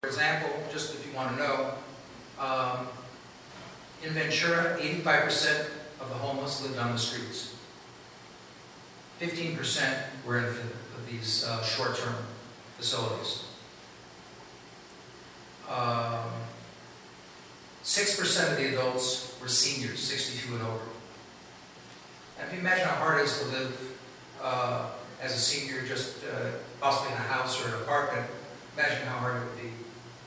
For example, just if you want to know, in Ventura, 85% of the homeless lived on the streets. 15% were in these short-term facilities. 6% of the adults were seniors, 62 and over. And if you imagine how hard it is to live as a senior, just possibly in a house or an apartment, imagine how hard it would be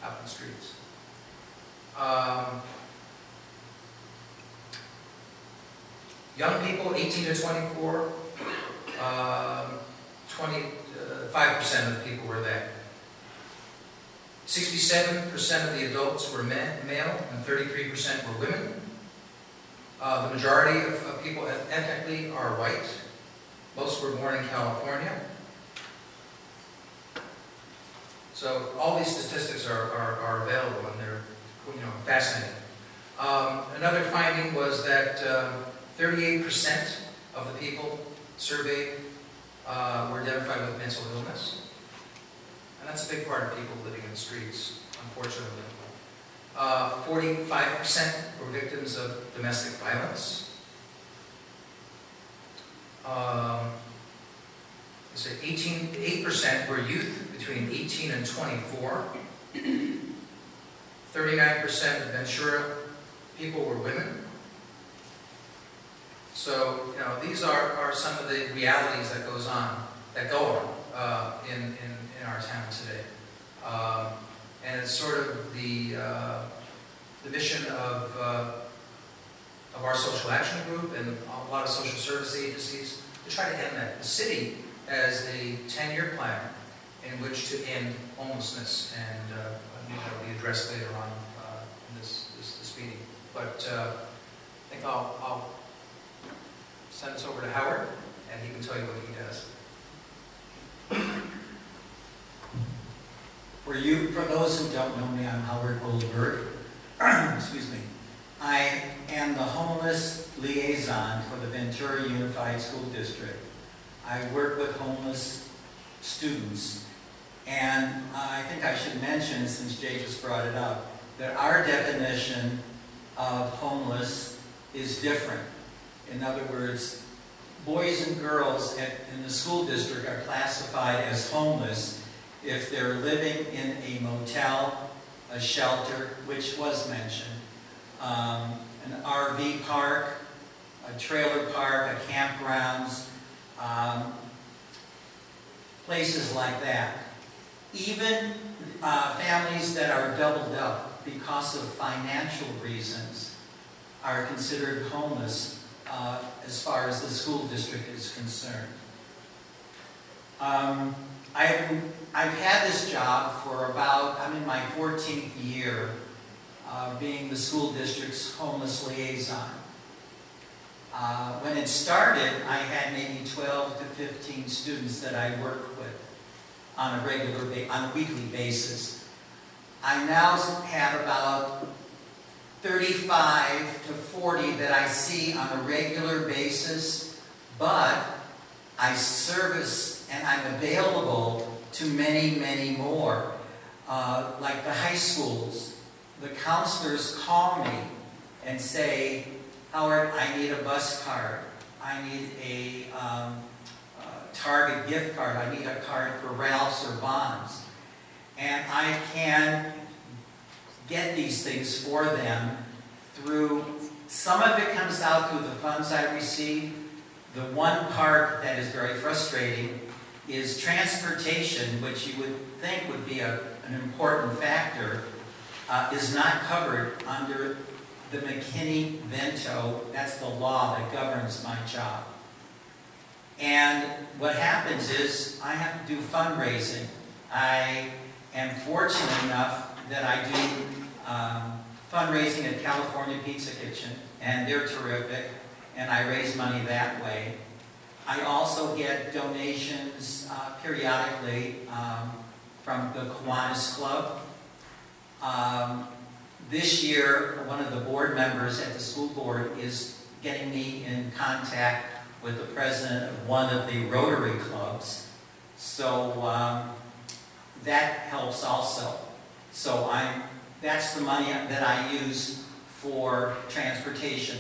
out in the streets. Young people, 18 to 24, 25% of the people were there. 67% of the adults were male and 33% were women. The majority of people ethnically are white. Most were born in California. So all these statistics are available and they're fascinating. Another finding was that 38% of the people surveyed were identified with mental illness. And that's a big part of people living in the streets, unfortunately. 45% were victims of domestic violence. 8% were youth between 18 and 24. 39% of Ventura people were women. So, these are some of the realities that go on in our town today. And it's sort of the mission of our social action group and a lot of social service agencies to try to end that. The city has a 10-year plan in which to end homelessness, and that will be addressed later on in this meeting. But I think I'll send this over to Howard, and he can tell you what he does. For those who don't know me, I'm Howard Goldberg. Excuse me. I am the homeless liaison for the Ventura Unified School District. I work with homeless students, and I think I should mention, since Jay just brought it up, that our definition of homeless is different. In other words, boys and girls in the school district are classified as homeless if they're living in a motel, a shelter, which was mentioned, an RV park, a trailer park, a campgrounds, places like that. Even families that are doubled up because of financial reasons are considered homeless as far as the school district is concerned. I've had this job for I'm in my 14th year being the school district's homeless liaison. When it started, I had maybe 12 to 15 students that I worked with on a weekly basis. I now have about 35 to 40 that I see on a regular basis, but I service and I'm available to many, many more. Like the high schools, the counselors call me and say, Howard, I need a bus card. I need a Target gift card. I need a card for Ralph's or Bond's. And I can get these things for them through, some of it comes out through the funds I receive. The one part that is very frustrating is transportation, which you would think would be an important factor, is not covered under the McKinney-Vento. That's the law that governs my job. And what happens is I have to do fundraising. I am fortunate enough that I do fundraising at California Pizza Kitchen, and they're terrific, and I raise money that way. I also get donations periodically from the Kiwanis Club. This year, one of the board members at the school board is getting me in contact with the president of one of the Rotary clubs. So that helps also. So that's the money that I use for transportation.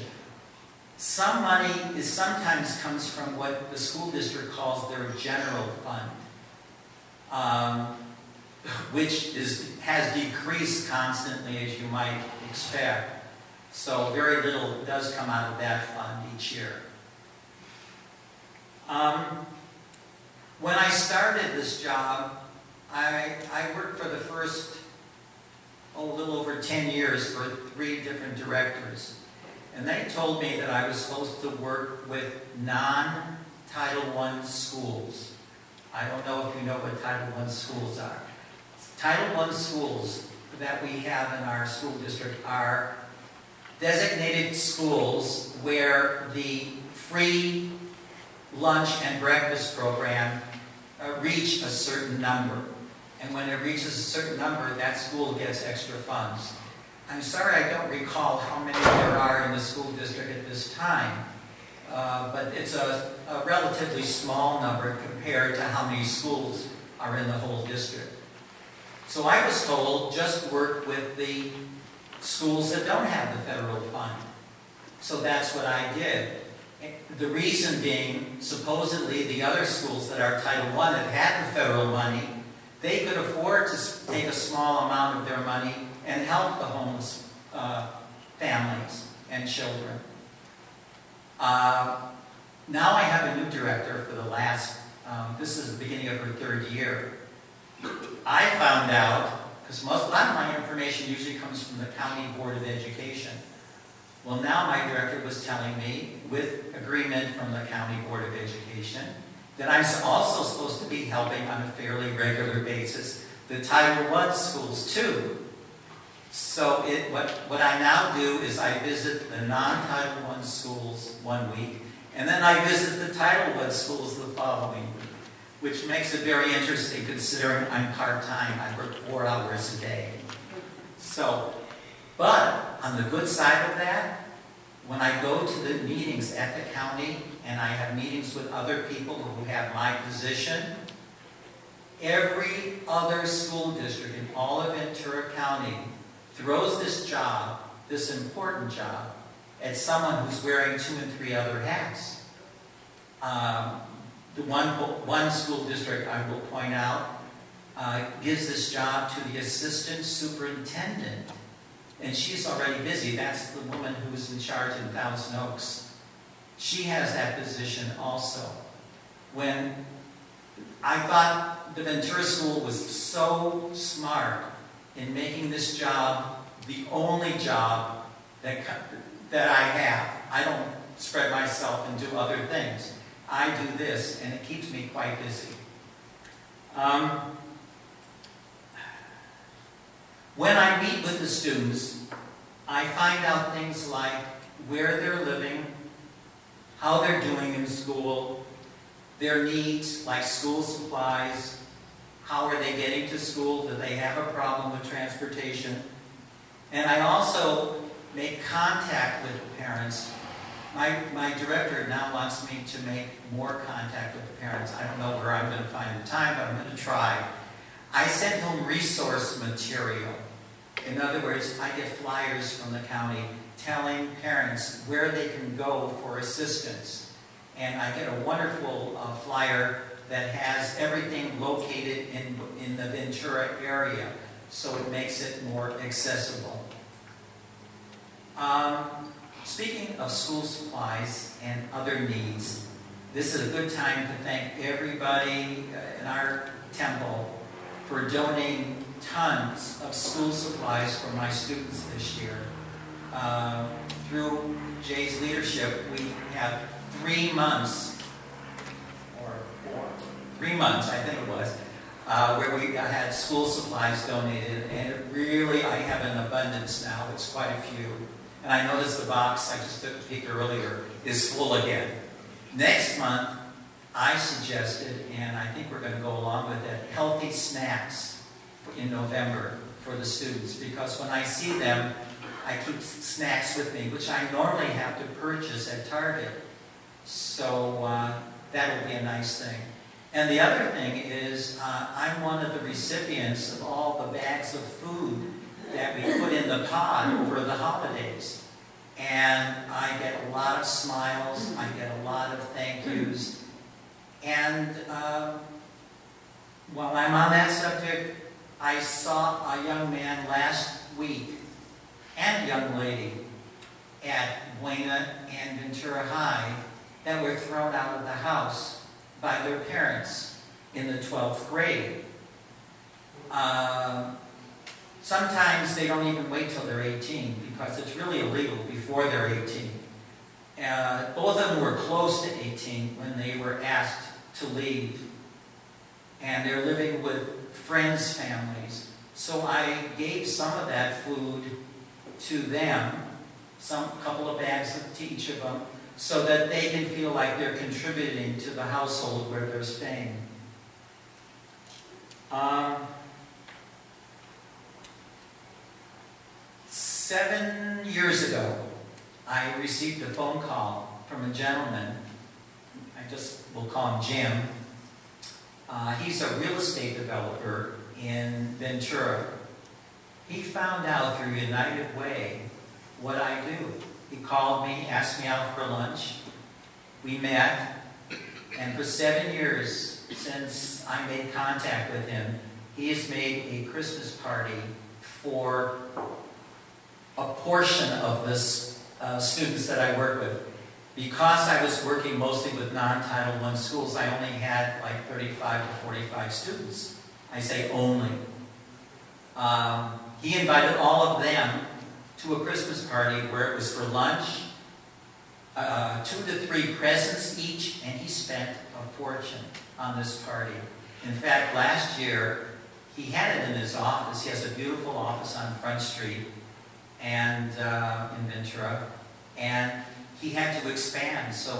Some money sometimes comes from what the school district calls their general fund, which has decreased constantly, as you might expect. So very little does come out of that fund each year. When I started this job, I worked for the first, a little over 10 years for 3 different directors. And they told me that I was supposed to work with non-Title I schools. I don't know if you know what Title I schools are. Title I schools that we have in our school district are designated schools where the free lunch and breakfast program reach a certain number. And when it reaches a certain number, that school gets extra funds. I'm sorry I don't recall how many there are in the school district at this time, but it's a relatively small number compared to how many schools are in the whole district. So I was told, just work with the schools that don't have the federal fund. So that's what I did. The reason being, supposedly the other schools that are Title I that had the federal money, they could afford to take a small amount of their money and help the homeless families and children. Now I have a new director for the last, this is the beginning of her 3rd year. I found out, because a lot of my information usually comes from the County Board of Education. Well, now my director was telling me, with agreement from the County Board of Education, that I'm also supposed to be helping on a fairly regular basis the Title I schools too. So what I now do is I visit the non-Title I schools one week, and then I visit the Title I schools the following week, which makes it very interesting considering I'm part-time. I work 4 hours a day. So, but on the good side of that, when I go to the meetings at the county and I have meetings with other people who have my position, every other school district in all of Ventura County throws this job, this important job, at someone who's wearing 2 and 3 other hats. The one school district, I will point out, gives this job to the assistant superintendent. And she's already busy. That's the woman who's in charge in Thousand Oaks. She has that position also. When I thought the Ventura School was so smart in making this job the only job that I have. I don't spread myself and do other things. I do this, and it keeps me quite busy. When I meet with the students, I find out things like where they're living, how they're doing in school, their needs, like school supplies, how are they getting to school, do they have a problem with transportation. And I also make contact with the parents. My director now wants me to make more contact with the parents. I don't know where I'm going to find the time, but I'm going to try. I send home resource material. In other words, I get flyers from the county telling parents where they can go for assistance. And I get a wonderful flyer that has everything located in the Ventura area, so it makes it more accessible. Speaking of school supplies and other needs, this is a good time to thank everybody in our temple for donating tons of school supplies for my students this year. Through Jay's leadership, we have 3 months, or 3 months, I think it was, where we had school supplies donated, and I have an abundance now. It's quite a few. And I noticed the box, I just took a peek earlier, is full again. Next month, I suggested, and I think we're going to go along with it, healthy snacks in November for the students, because when I see them, I keep snacks with me, which I normally have to purchase at Target. So that'll be a nice thing. And the other thing is, I'm one of the recipients of all the bags of food that we put in the pod over the holidays. And I get a lot of smiles, I get a lot of thank yous. And while I'm on that subject, I saw a young man last week, and a young lady, at Buena and Ventura High, that were thrown out of the house by their parents in the 12th grade. Sometimes they don't even wait till they're 18 because it's really illegal before they're 18. Both of them were close to 18 when they were asked to leave. And they're living with friends' families. So I gave some of that food to them, couple of bags to each of them, so that they can feel like they're contributing to the household where they're staying. 7 years ago, I received a phone call from a gentleman. We'll call him Jim. He's a real estate developer in Ventura. He found out through United Way what I do. He called me, asked me out for lunch. We met, and for 7 years since I made contact with him, he has made a Christmas party for a portion of the students that I work with. Because I was working mostly with non-Title I schools, I only had like 35 to 45 students. I say only. He invited all of them to a Christmas party where it was for lunch, 2 to 3 presents each, and he spent a fortune on this party. In fact, last year, he had it in his office. He has a beautiful office on Front Street and in Ventura, and he had to expand. So